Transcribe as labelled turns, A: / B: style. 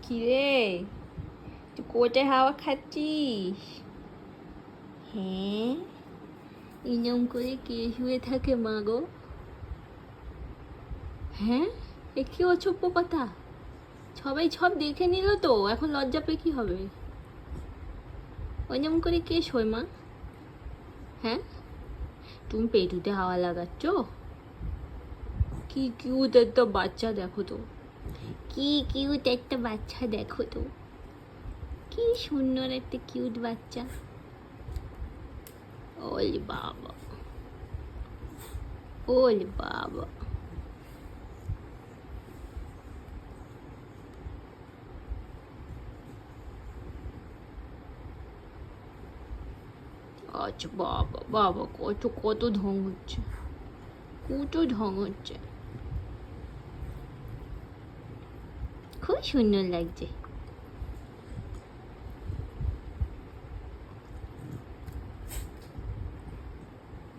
A: কিরে, তুই কোথায় হাওয়া খাচ্ছিস? হ্যাঁ, ইনম করে কে শুয়ে থাকে মা গো? হ্যাঁ, এ কি অসভ্য কথা? সবাই সব দেখে নিল তো, এখন লজ্জা পেয়ে কি হবে? ওইরকম করে কে শোয় মা? হ্যাঁ, তুমি পেটুতে হাওয়া লাগাচ্ছ? কি কিউট একটা বাচ্চা দেখো তো, কি কিউট একটা বাচ্চা দেখো তো, কি সুন্দর একটা কিউট বাচ্চা। ওলে বাবা, ওলে বাবা। আচ্ছা বাবা বাবা, কত কত ঢং হচ্ছে, কত ঢং হচ্ছে। খুব সুন্দর লাগছে।